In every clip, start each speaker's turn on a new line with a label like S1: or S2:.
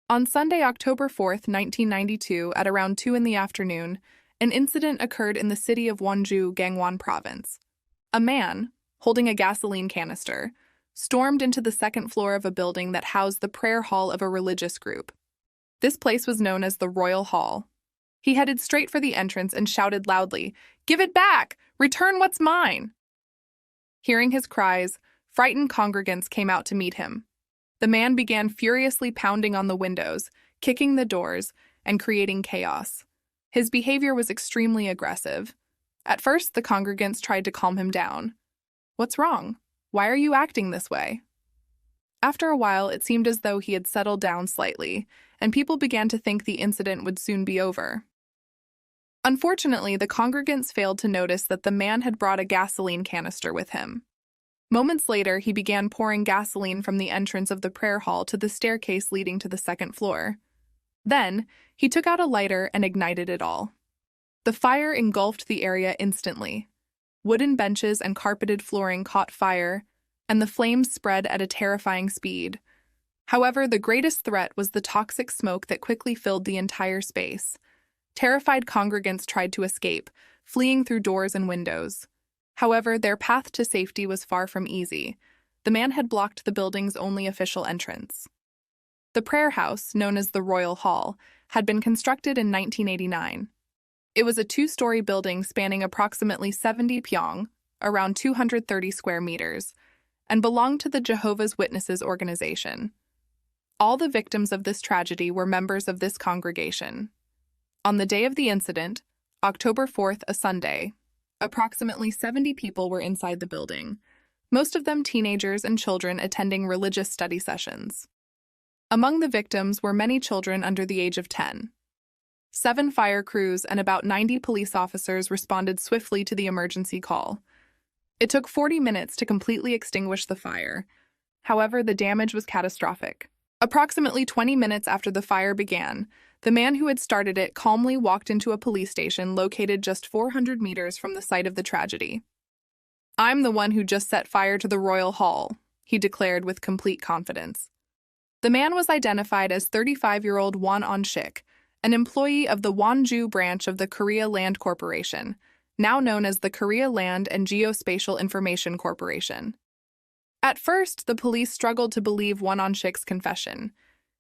S1: On Sunday, October 4th, 1992, at around 2 in the afternoon, an incident occurred in the city of Wonju, Gangwon Province. A man, holding a gasoline canister, stormed into the second floor of a building that housed the prayer hall of a religious group. This place was known as the Royal Hall. He headed straight for the entrance and shouted loudly, "Give it back! Return what's mine!" Hearing his cries, frightened congregants came out to meet him. The man began furiously pounding on the windows, kicking the doors, and creating chaos. His behavior was extremely aggressive. At first, the congregants tried to calm him down. "What's wrong? Why are you acting this way?" After a while, it seemed as though he had settled down slightly, and people began to think the incident would soon be over. Unfortunately, the congregants failed to notice that the man had brought a gasoline canister with him. Moments later, he began pouring gasoline from the entrance of the prayer hall to the staircase leading to the second floor. Then, he took out a lighter and ignited it all. The fire engulfed the area instantly. Wooden benches and carpeted flooring caught fire, and the flames spread at a terrifying speed. However, the greatest threat was the toxic smoke that quickly filled the entire space. Terrified congregants tried to escape, fleeing through doors and windows. However, their path to safety was far from easy. The man had blocked the building's only official entrance. The prayer house, known as the Royal Hall, had been constructed in 1989. It was a two-story building spanning approximately 70 pyong, around 230 square meters, and belonged to the Jehovah's Witnesses organization. All the victims of this tragedy were members of this congregation. On the day of the incident, October 4th, a Sunday, approximately 70 people were inside the building, most of them teenagers and children attending religious study sessions. Among the victims were many children under the age of 10. 7 fire crews and about 90 police officers responded swiftly to the emergency call. It took 40 minutes to completely extinguish the fire. However, the damage was catastrophic. Approximately 20 minutes after the fire began, the man who had started it calmly walked into a police station located just 400 meters from the site of the tragedy. "I'm the one who just set fire to the Royal Hall," he declared with complete confidence. The man was identified as 35-year-old Won On-shik, an employee of the Wonju branch of the Korea Land Corporation, now known as the Korea Land and Geospatial Information Corporation. At first, the police struggled to believe Won On-shik's confession.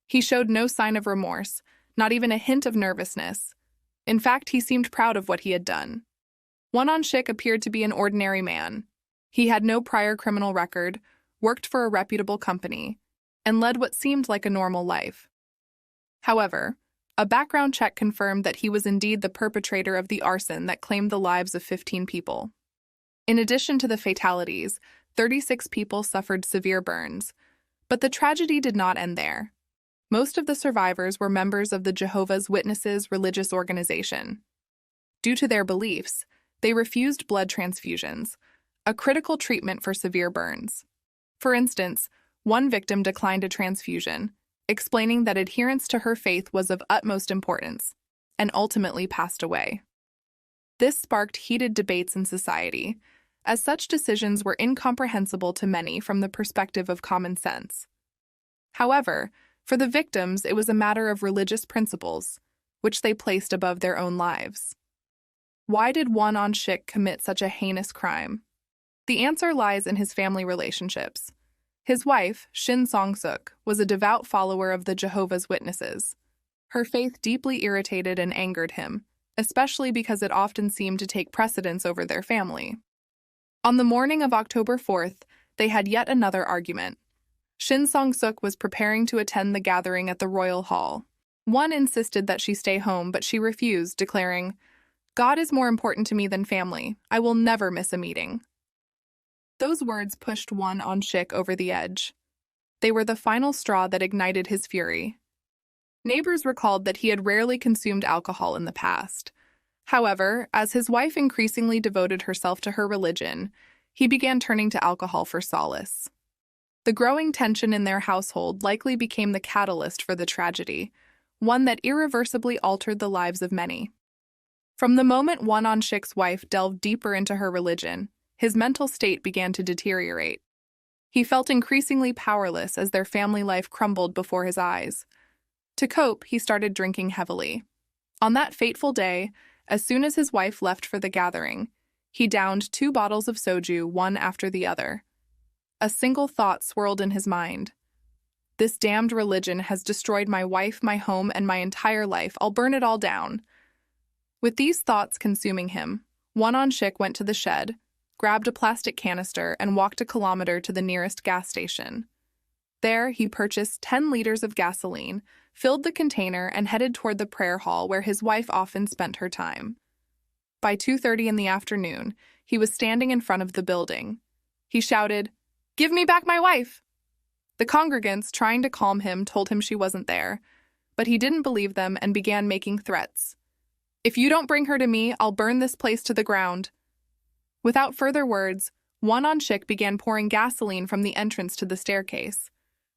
S1: He showed no sign of remorse, not even a hint of nervousness. In fact, he seemed proud of what he had done. Won On-shik appeared to be an ordinary man. He had no prior criminal record, worked for a reputable company, and led what seemed like a normal life. However, a background check confirmed that he was indeed the perpetrator of the arson that claimed the lives of 15 people. In addition to the fatalities, 36 people suffered severe burns. But the tragedy did not end there. Most of the survivors were members of the Jehovah's Witnesses religious organization. Due to their beliefs, they refused blood transfusions, a critical treatment for severe burns. For instance, one victim declined a transfusion, explaining that adherence to her faith was of utmost importance, and ultimately passed away. This sparked heated debates in society, as such decisions were incomprehensible to many from the perspective of common sense. However, for the victims, it was a matter of religious principles, which they placed above their own lives. Why did Won On-shik commit such a heinous crime? The answer lies in his family relationships. His wife, Shin Song-suk, was a devout follower of the Jehovah's Witnesses. Her faith deeply irritated and angered him, especially because it often seemed to take precedence over their family. On the morning of October 4th, they had yet another argument. Shin Song-suk was preparing to attend the gathering at the Royal Hall. One insisted that she stay home, but she refused, declaring, "God is more important to me than family. I will never miss a meeting." Those words pushed Won On-shik over the edge. They were the final straw that ignited his fury. Neighbors recalled that he had rarely consumed alcohol in the past. However, as his wife increasingly devoted herself to her religion, he began turning to alcohol for solace. The growing tension in their household likely became the catalyst for the tragedy, one that irreversibly altered the lives of many. From the moment Won On-shik's wife delved deeper into her religion, his mental state began to deteriorate. He felt increasingly powerless as their family life crumbled before his eyes. To cope, he started drinking heavily. On that fateful day, as soon as his wife left for the gathering, he downed 2 bottles of soju one after the other. A single thought swirled in his mind. This damned religion has destroyed my wife, my home, and my entire life. I'll burn it all down. With these thoughts consuming him, Won-on-shik went to the shed, grabbed a plastic canister, and walked a kilometer to the nearest gas station. There, he purchased 10 liters of gasoline, filled the container, and headed toward the prayer hall where his wife often spent her time. By 2:30 in the afternoon, he was standing in front of the building. He shouted, "Give me back my wife!" The congregants, trying to calm him, told him she wasn't there, but he didn't believe them and began making threats. "If you don't bring her to me, I'll burn this place to the ground." Without further words, Won-on-shik began pouring gasoline from the entrance to the staircase.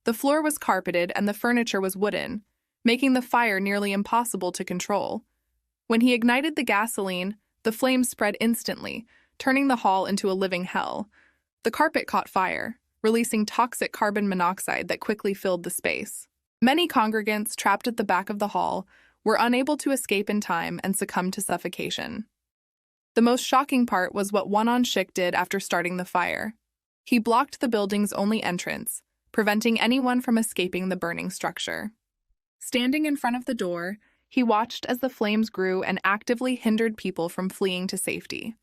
S1: The floor was carpeted and the furniture was wooden, making the fire nearly impossible to control. When he ignited the gasoline, the flames spread instantly, turning the hall into a living hell. The carpet caught fire, releasing toxic carbon monoxide that quickly filled the space. Many congregants trapped at the back of the hall were unable to escape in time and succumbed to suffocation. The most shocking part was what Won-on-shik did after starting the fire. He blocked the building's only entrance, preventing anyone from escaping the burning structure. Standing in front of the door, he watched as the flames grew and actively hindered people from fleeing to safety.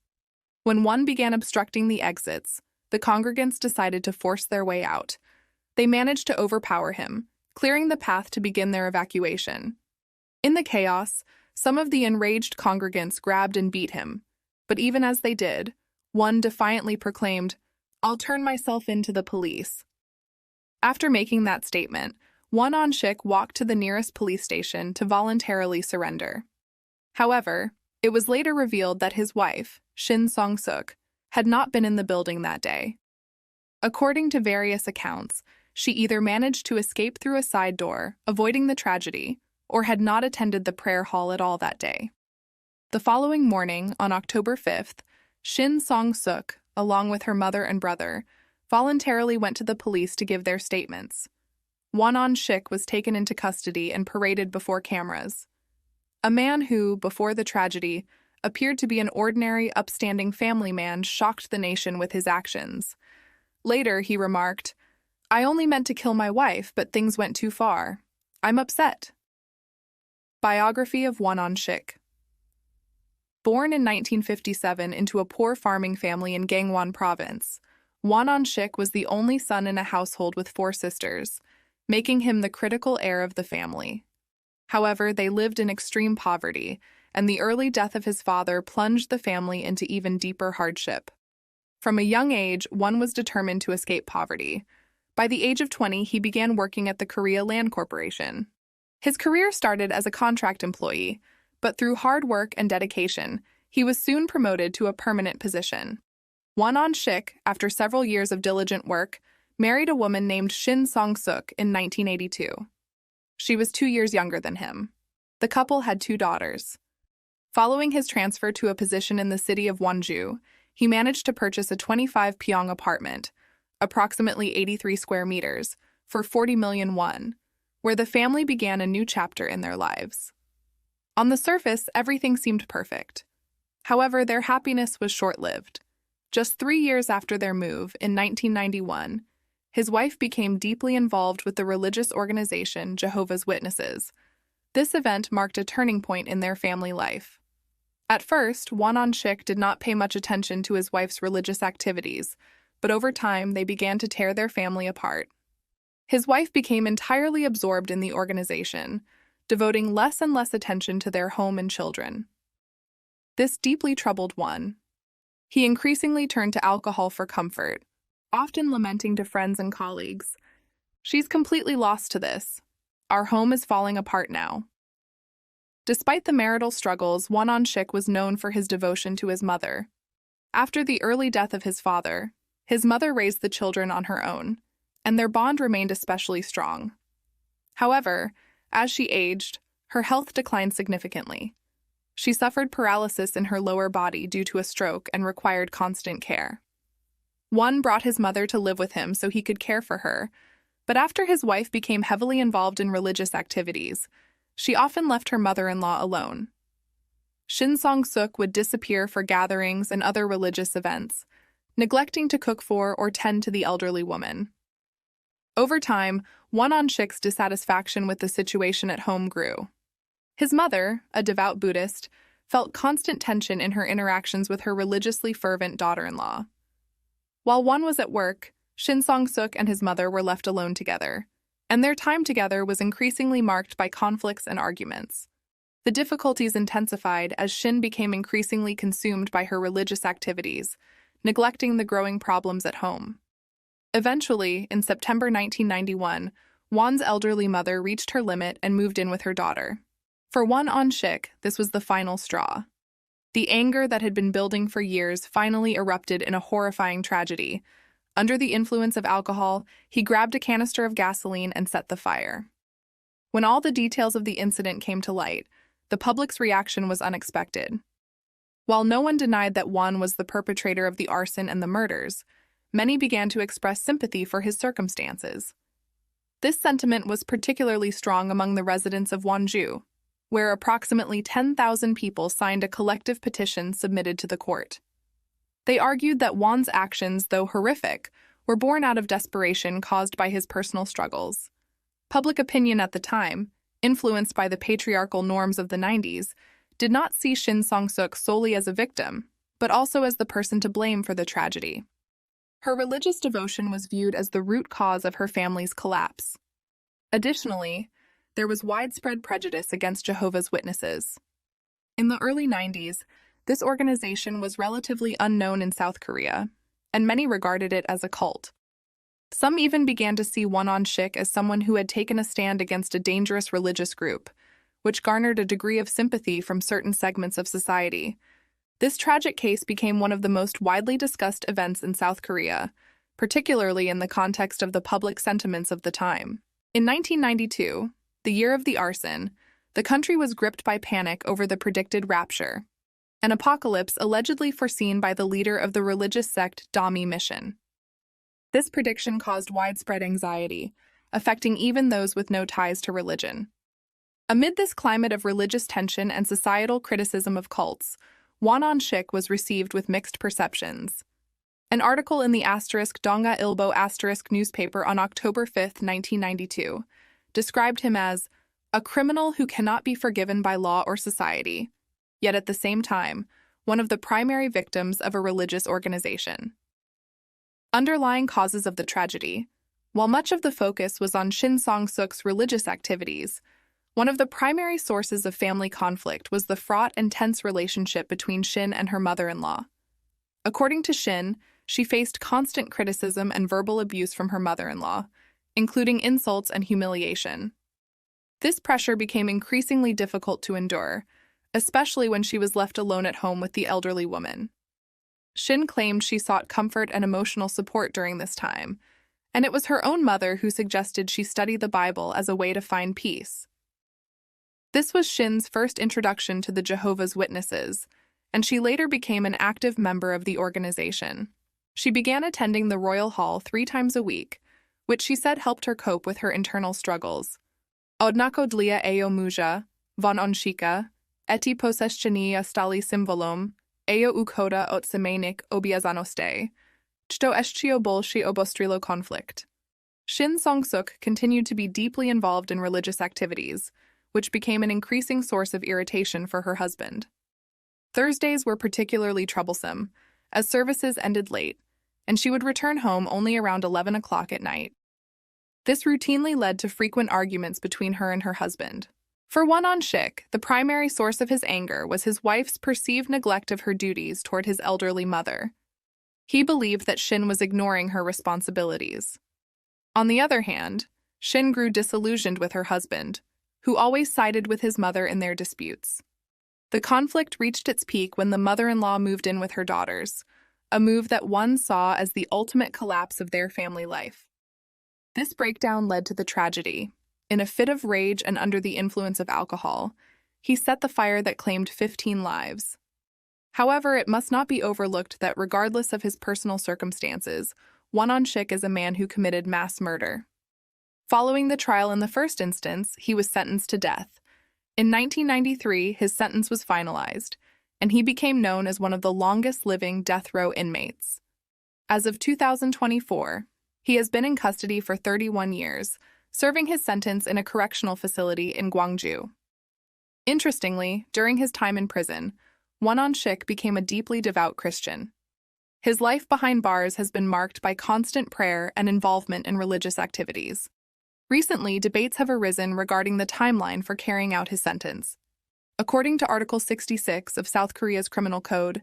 S1: When one began obstructing the exits, the congregants decided to force their way out. They managed to overpower him, clearing the path to begin their evacuation. In the chaos, some of the enraged congregants grabbed and beat him, but even as they did, one defiantly proclaimed, "I'll turn myself in to the police." After making that statement, Won-on-shik walked to the nearest police station to voluntarily surrender. However, it was later revealed that his wife, Shin Song-suk, had not been in the building that day. According to various accounts, she either managed to escape through a side door, avoiding the tragedy, or had not attended the prayer hall at all that day. The following morning, on October 5th, Shin Song-suk, along with her mother and brother, voluntarily went to the police to give their statements. Won-on-shik was taken into custody and paraded before cameras. A man who, before the tragedy, appeared to be an ordinary, upstanding family man shocked the nation with his actions. Later, he remarked, "I only meant to kill my wife, but things went too far. I'm upset." Biography of Won-on-shik. Born in 1957 into a poor farming family in Gangwon Province, Won-on-shik was the only son in a household with 4 sisters, making him the critical heir of the family. However, they lived in extreme poverty, and the early death of his father plunged the family into even deeper hardship. From a young age, one was determined to escape poverty. By the age of 20, he began working at the Korea Land Corporation. His career started as a contract employee, but through hard work and dedication, he was soon promoted to a permanent position. Won-on-shik, after several years of diligent work, married a woman named Shin Song-suk in 1982. She was 2 years younger than him. The couple had 2 daughters. Following his transfer to a position in the city of Wonju, he managed to purchase a 25 pyong apartment, approximately 83 square meters, for 40 million won, where the family began a new chapter in their lives. On the surface, everything seemed perfect. However, their happiness was short-lived. Just 3 years after their move, in 1991, his wife became deeply involved with the religious organization Jehovah's Witnesses. This event marked a turning point in their family life. At first, Won-on-shik did not pay much attention to his wife's religious activities, but over time they began to tear their family apart. His wife became entirely absorbed in the organization, devoting less and less attention to their home and children. This deeply troubled Won. He increasingly turned to alcohol for comfort, often lamenting to friends and colleagues, "She's completely lost to this. Our home is falling apart now." Despite the marital struggles, Won-on-shik was known for his devotion to his mother. After the early death of his father, his mother raised the children on her own, and their bond remained especially strong. However, as she aged, her health declined significantly. She suffered paralysis in her lower body due to a stroke and required constant care. Won brought his mother to live with him so he could care for her, But after his wife became heavily involved in religious activities, she often left her mother-in-law alone. Shin Song-suk would disappear for gatherings and other religious events, neglecting to cook for or tend to the elderly woman. Over time, Won On-shik's dissatisfaction with the situation at home grew. His mother, a devout Buddhist, felt constant tension in her interactions with her religiously fervent daughter-in-law. While Won was at work, Shin Song-suk and his mother were left alone together, and their time together was increasingly marked by conflicts and arguments. The difficulties intensified as Shin became increasingly consumed by her religious activities, neglecting the growing problems at home. Eventually, in September 1991, Won's elderly mother reached her limit and moved in with her daughter. For Won On-shik, this was the final straw. The anger that had been building for years finally erupted in a horrifying tragedy. Under the influence of alcohol, he grabbed a canister of gasoline and set the fire. When all the details of the incident came to light, the public's reaction was unexpected. While no one denied that Won was the perpetrator of the arson and the murders, many began to express sympathy for his circumstances. This sentiment was particularly strong among the residents of Wonju, where approximately 10,000 people signed a collective petition submitted to the court. They argued that Won's actions, though horrific, were born out of desperation caused by his personal struggles. Public opinion at the time, influenced by the patriarchal norms of the 90s, did not see Shin Song-suk solely as a victim, but also as the person to blame for the tragedy. Her religious devotion was viewed as the root cause of her family's collapse. Additionally, there was widespread prejudice against Jehovah's Witnesses. In the early 90s, this organization was relatively unknown in South Korea, and many regarded it as a cult. Some even began to see Won On-shik as someone who had taken a stand against a dangerous religious group, which garnered a degree of sympathy from certain segments of society. This tragic case became one of the most widely discussed events in South Korea, particularly in the context of the public sentiments of the time. In 1992, the year of the arson, the country was gripped by panic over the predicted rapture, an apocalypse allegedly foreseen by the leader of the religious sect Dami Mission. This prediction caused widespread anxiety, affecting even those with no ties to religion. Amid this climate of religious tension and societal criticism of cults, Won On-shik was received with mixed perceptions. An article in the Donga Ilbo newspaper on October 5, 1992, described him as a criminal who cannot be forgiven by law or society, yet at the same time, one of the primary victims of a religious organization. Underlying causes of the tragedy. While much of the focus was on Shin Song-suk's religious activities, one of the primary sources of family conflict was the fraught and tense relationship between Shin and her mother-in-law. According to Shin, she faced constant criticism and verbal abuse from her mother-in-law, including insults and humiliation. This pressure became increasingly difficult to endure, especially when she was left alone at home with the elderly woman. Shin claimed she sought comfort and emotional support during this time, and it was her own mother who suggested she study the Bible as a way to find peace. This was Shin's first introduction to the Jehovah's Witnesses, and she later became an active member of the organization. She began attending the Royal Hall 3 times a week, which she said helped her cope with her internal struggles. Odnakodlia eo muja, von onshika, eti poseszczenia stali symbolom, eo ukoda od semejnik obiazanosti, czto eschio bolshi obostrilo konflikt. Shin Song-suk continued to be deeply involved in religious activities, which became an increasing source of irritation for her husband. Thursdays were particularly troublesome, as services ended late, and she would return home only around 11 o'clock at night. This routinely led to frequent arguments between her and her husband. For Won On-shik, the primary source of his anger was his wife's perceived neglect of her duties toward his elderly mother. He believed that Shin was ignoring her responsibilities. On the other hand, Shin grew disillusioned with her husband, who always sided with his mother in their disputes. The conflict reached its peak when the mother-in-law moved in with her daughters, a move that Won saw as the ultimate collapse of their family life. This breakdown led to the tragedy. In a fit of rage and under the influence of alcohol, he set the fire that claimed 15 lives. However, it must not be overlooked that regardless of his personal circumstances, Won On-shik is a man who committed mass murder. Following the trial in the first instance, he was sentenced to death. In 1993, his sentence was finalized, and he became known as one of the longest-living death row inmates. As of 2024, he has been in custody for 31 years, serving his sentence in a correctional facility in Gwangju. Interestingly, during his time in prison, Won-on-shik became a deeply devout Christian. His life behind bars has been marked by constant prayer and involvement in religious activities. Recently, debates have arisen regarding the timeline for carrying out his sentence. According to Article 66 of South Korea's Criminal Code,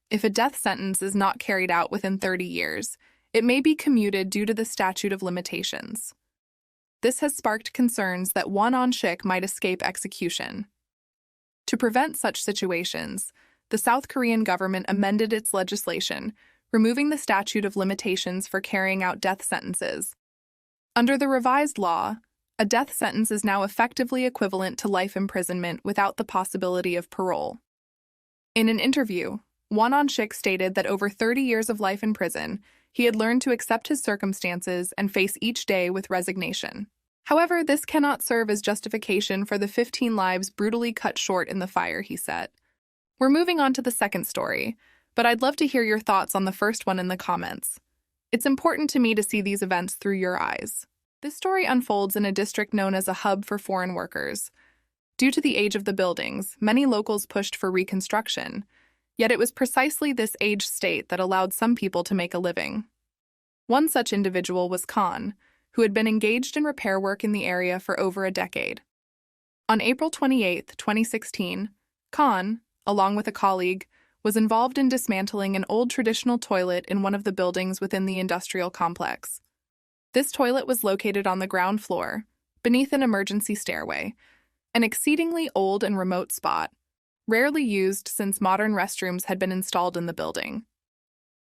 S1: if a death sentence is not carried out within 30 years, it may be commuted due to the statute of limitations. This has sparked concerns that Won-on-shik might escape execution. To prevent such situations, the South Korean government amended its legislation, removing the statute of limitations for carrying out death sentences. Under the revised law, a death sentence is now effectively equivalent to life imprisonment without the possibility of parole. In an interview, Won-on-shik stated that over 30 years of life in prison, he had learned to accept his circumstances and face each day with resignation. However, this cannot serve as justification for the 15 lives brutally cut short in the fire he set. We're moving on to the second story, but I'd love to hear your thoughts on the first one in the comments. It's important to me to see these events through your eyes. This story unfolds in a district known as a hub for foreign workers. Due to the age of the buildings, many locals pushed for reconstruction, yet it was precisely this aged state that allowed some people to make a living. One such individual was Khan, who had been engaged in repair work in the area for over a decade. On April 28, 2016, Khan, along with a colleague, was involved in dismantling an old traditional toilet in one of the buildings within the industrial complex. This toilet was located on the ground floor, beneath an emergency stairway, an exceedingly old and remote spot, rarely used since modern restrooms had been installed in the building.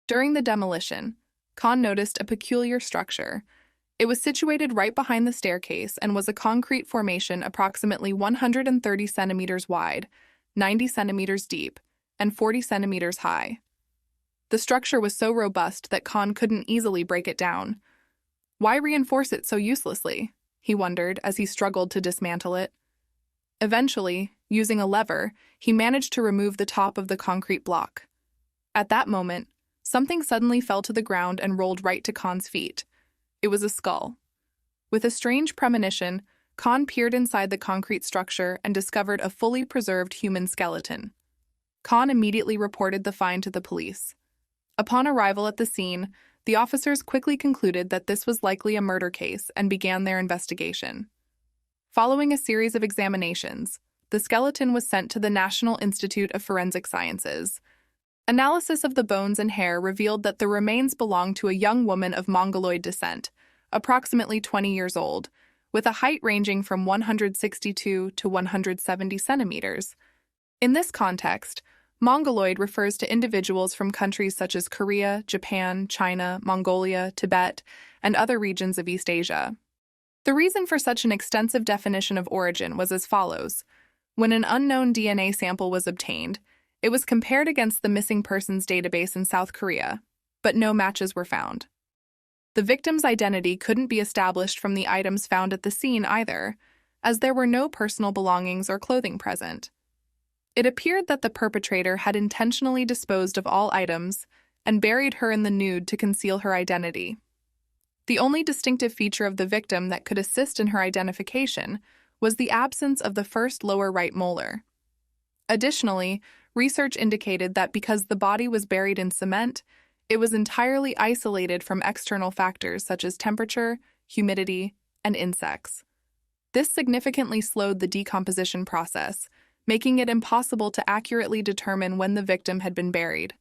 S1: During the demolition, Khan noticed a peculiar structure. It was situated right behind the staircase and was a concrete formation approximately 130 centimeters wide, 90 centimeters deep, and 40 centimeters high. The structure was so robust that Khan couldn't easily break it down. Why reinforce it so uselessly? He wondered as he struggled to dismantle it. Eventually, using a lever, he managed to remove the top of the concrete block. At that moment, something suddenly fell to the ground and rolled right to Khan's feet. It was a skull. With a strange premonition, Khan peered inside the concrete structure and discovered a fully preserved human skeleton. Khan immediately reported the find to the police. Upon arrival at the scene, the officers quickly concluded that this was likely a murder case and began their investigation. Following a series of examinations, the skeleton was sent to the National Institute of Forensic Sciences. Analysis of the bones and hair revealed that the remains belonged to a young woman of Mongoloid descent, approximately 20 years old, with a height ranging from 162 to 170 centimeters. In this context, Mongoloid refers to individuals from countries such as Korea, Japan, China, Mongolia, Tibet, and other regions of East Asia. The reason for such an extensive definition of origin was as follows. When an unknown DNA sample was obtained, it was compared against the missing persons database in South Korea, but no matches were found. The victim's identity couldn't be established from the items found at the scene either, as there were no personal belongings or clothing present. It appeared that the perpetrator had intentionally disposed of all items and buried her in the nude to conceal her identity. The only distinctive feature of the victim that could assist in her identification was the absence of the first lower right molar. Additionally, research indicated that because the body was buried in cement, it was entirely isolated from external factors such as temperature, humidity, and insects. This significantly slowed the decomposition process, making it impossible to accurately determine when the victim had been buried.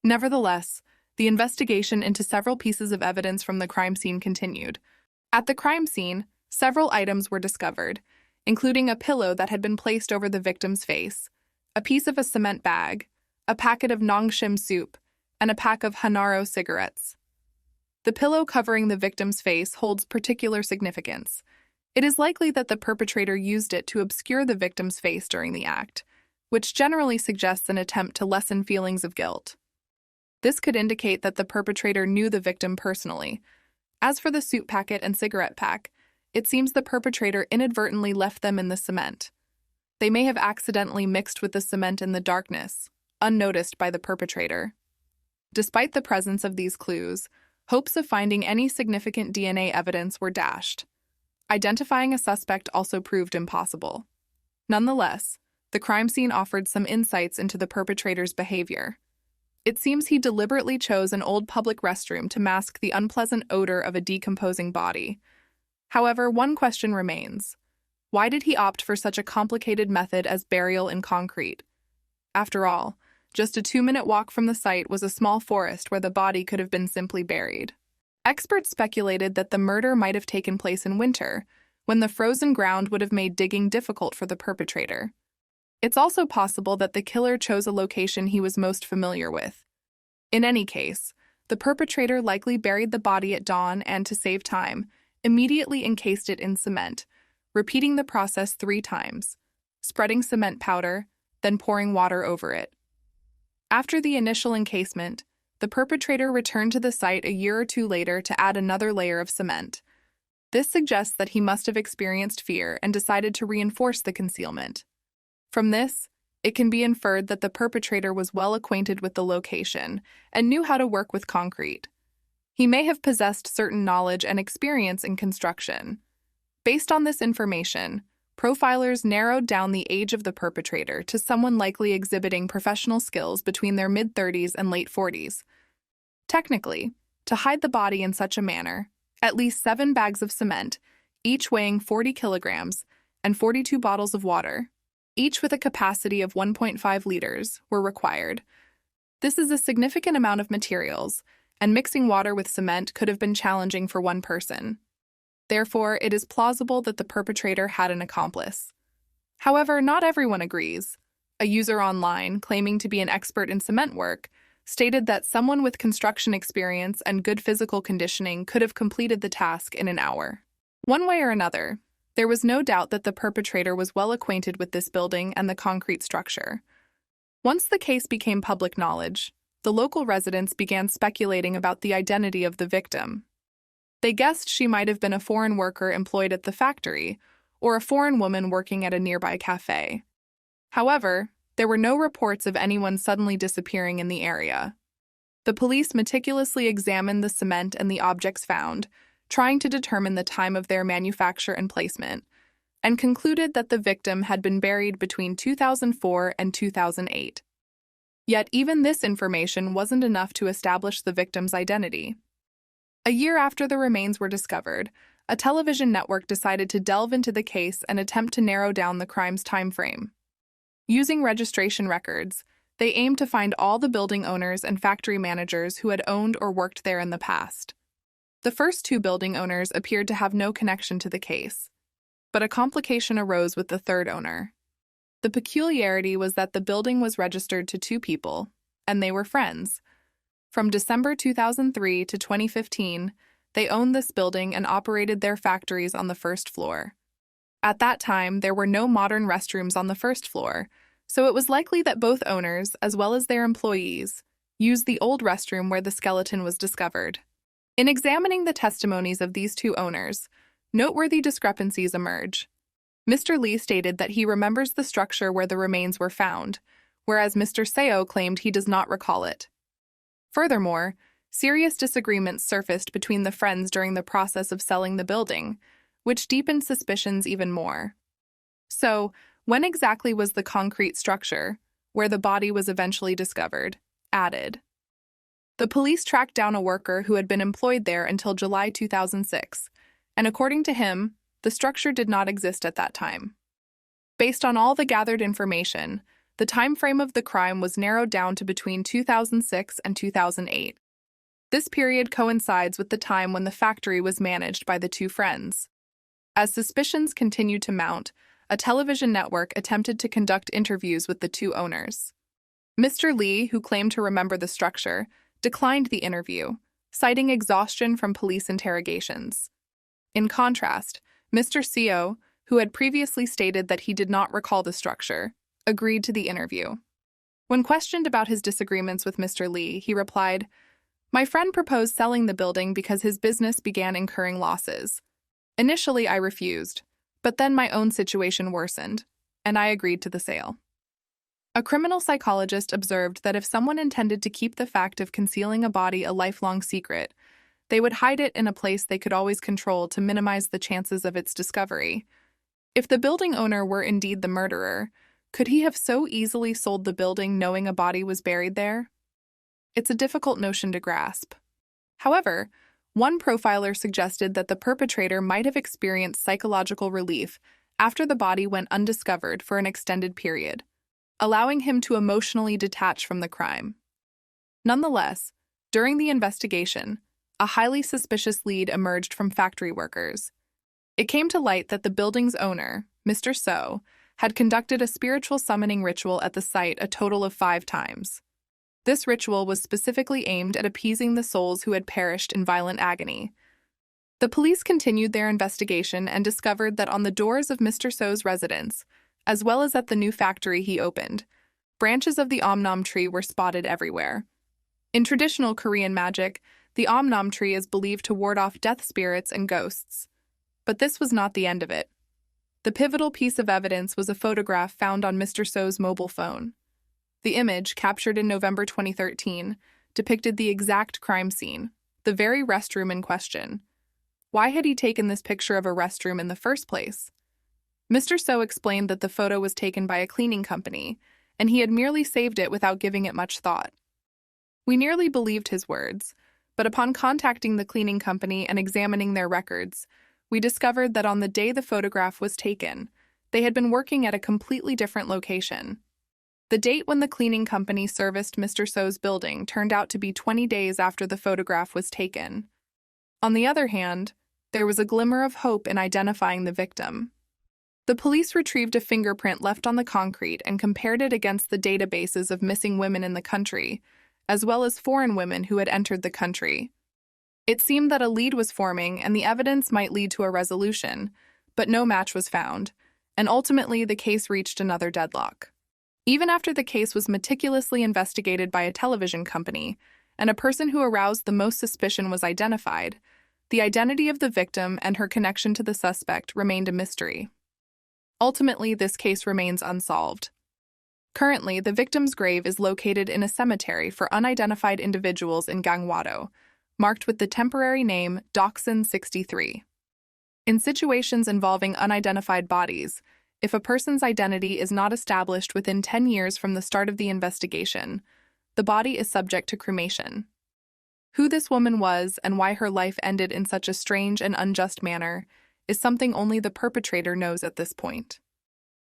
S1: Nevertheless, the investigation into several pieces of evidence from the crime scene continued. At the crime scene, several items were discovered, including a pillow that had been placed over the victim's face, a piece of a cement bag, a packet of nongshim soup, and a pack of Hanaro cigarettes. The pillow covering the victim's face holds particular significance. It is likely that the perpetrator used it to obscure the victim's face during the act, which generally suggests an attempt to lessen feelings of guilt. This could indicate that the perpetrator knew the victim personally. As for the soup packet and cigarette pack, it seems the perpetrator inadvertently left them in the cement. They may have accidentally mixed with the cement in the darkness, unnoticed by the perpetrator. Despite the presence of these clues, hopes of finding any significant DNA evidence were dashed. Identifying a suspect also proved impossible. Nonetheless, the crime scene offered some insights into the perpetrator's behavior. It seems he deliberately chose an old public restroom to mask the unpleasant odor of a decomposing body. However, one question remains. Why did he opt for such a complicated method as burial in concrete? After all, just a 2-minute walk from the site was a small forest where the body could have been simply buried. Experts speculated that the murder might have taken place in winter, when the frozen ground would have made digging difficult for the perpetrator. It's also possible that the killer chose a location he was most familiar with. In any case, the perpetrator likely buried the body at dawn and, to save time, immediately encased it in cement, repeating the process 3 times, spreading cement powder, then pouring water over it. After the initial encasement, the perpetrator returned to the site a year or 2 later to add another layer of cement. This suggests that he must have experienced fear and decided to reinforce the concealment. From this, it can be inferred that the perpetrator was well acquainted with the location and knew how to work with concrete. He may have possessed certain knowledge and experience in construction. Based on this information, profilers narrowed down the age of the perpetrator to someone likely exhibiting professional skills between their mid-30s and late 40s. Technically, to hide the body in such a manner, at least 7 bags of cement, each weighing 40 kilograms, and 42 bottles of water, each with a capacity of 1.5 liters, were required. This is a significant amount of materials, and mixing water with cement could have been challenging for one person. Therefore, it is plausible that the perpetrator had an accomplice. However, not everyone agrees. A user online, claiming to be an expert in cement work, stated that someone with construction experience and good physical conditioning could have completed the task in an hour. One way or another, there was no doubt that the perpetrator was well acquainted with this building and the concrete structure. Once the case became public knowledge, the local residents began speculating about the identity of the victim. They guessed she might have been a foreign worker employed at the factory, or a foreign woman working at a nearby cafe. However, there were no reports of anyone suddenly disappearing in the area. The police meticulously examined the cement and the objects found, trying to determine the time of their manufacture and placement, and concluded that the victim had been buried between 2004 and 2008. Yet even this information wasn't enough to establish the victim's identity. A year after the remains were discovered, a television network decided to delve into the case and attempt to narrow down the crime's time frame. Using registration records, they aimed to find all the building owners and factory managers who had owned or worked there in the past. The first 2 building owners appeared to have no connection to the case, but a complication arose with the third owner. The peculiarity was that the building was registered to 2 people, and they were friends. From December 2003 to 2015, they owned this building and operated their factories on the first floor. At that time, there were no modern restrooms on the first floor, so it was likely that both owners, as well as their employees, used the old restroom where the skeleton was discovered. In examining the testimonies of these 2 owners, noteworthy discrepancies emerge. Mr. Lee stated that he remembers the structure where the remains were found, whereas Mr. Seo claimed he does not recall it. Furthermore, serious disagreements surfaced between the friends during the process of selling the building, which deepened suspicions even more. So, when exactly was the concrete structure, where the body was eventually discovered, added? The police tracked down a worker who had been employed there until July 2006, and according to him, the structure did not exist at that time. Based on all the gathered information, the time frame of the crime was narrowed down to between 2006 and 2008. This period coincides with the time when the factory was managed by the 2 friends. As suspicions continued to mount, a television network attempted to conduct interviews with the 2 owners. Mr. Lee, who claimed to remember the structure, declined the interview, citing exhaustion from police interrogations. In contrast, Mr. Seo, who had previously stated that he did not recall the structure, agreed to the interview. When questioned about his disagreements with Mr. Lee, he replied, "My friend proposed selling the building because his business began incurring losses. Initially, I refused, but then my own situation worsened, and I agreed to the sale. A criminal psychologist observed that if someone intended to keep the fact of concealing a body a lifelong secret, they would hide it in a place they could always control to minimize the chances of its discovery. If the building owner were indeed the murderer, could he have so easily sold the building knowing a body was buried there? It's a difficult notion to grasp. However, one profiler suggested that the perpetrator might have experienced psychological relief after the body went undiscovered for an extended period, allowing him to emotionally detach from the crime. Nonetheless, during the investigation, a highly suspicious lead emerged from factory workers. It came to light that the building's owner, Mr. So, had conducted a spiritual summoning ritual at the site a total of 5 times. This ritual was specifically aimed at appeasing the souls who had perished in violent agony. The police continued their investigation and discovered that on the doors of Mr. So's residence, as well as at the new factory he opened, branches of the Omnom tree were spotted everywhere. In traditional Korean magic, the Omnom tree is believed to ward off death spirits and ghosts. But this was not the end of it. The pivotal piece of evidence was a photograph found on Mr. So's mobile phone. The image, captured in November 2013, depicted the exact crime scene, the very restroom in question. Why had he taken this picture of a restroom in the first place? Mr. So explained that the photo was taken by a cleaning company, and he had merely saved it without giving it much thought. We nearly believed his words, but upon contacting the cleaning company and examining their records, we discovered that on the day the photograph was taken, they had been working at a completely different location. The date when the cleaning company serviced Mr. So's building turned out to be 20 days after the photograph was taken. On the other hand, there was a glimmer of hope in identifying the victim. The police retrieved a fingerprint left on the concrete and compared it against the databases of missing women in the country, as well as foreign women who had entered the country. It seemed that a lead was forming and the evidence might lead to a resolution, but no match was found, and ultimately the case reached another deadlock. Even after the case was meticulously investigated by a television company, and a person who aroused the most suspicion was identified, the identity of the victim and her connection to the suspect remained a mystery. Ultimately, this case remains unsolved. Currently, the victim's grave is located in a cemetery for unidentified individuals in Gangwado, marked with the temporary name Doksan 63. In situations involving unidentified bodies, if a person's identity is not established within 10 years from the start of the investigation, the body is subject to cremation. Who this woman was and why her life ended in such a strange and unjust manner is something only the perpetrator knows at this point.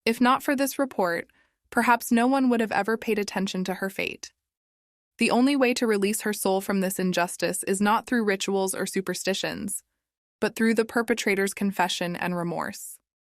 S1: If not for this report, perhaps no one would have ever paid attention to her fate. The only way to release her soul from this injustice is not through rituals or superstitions, but through the perpetrator's confession and remorse.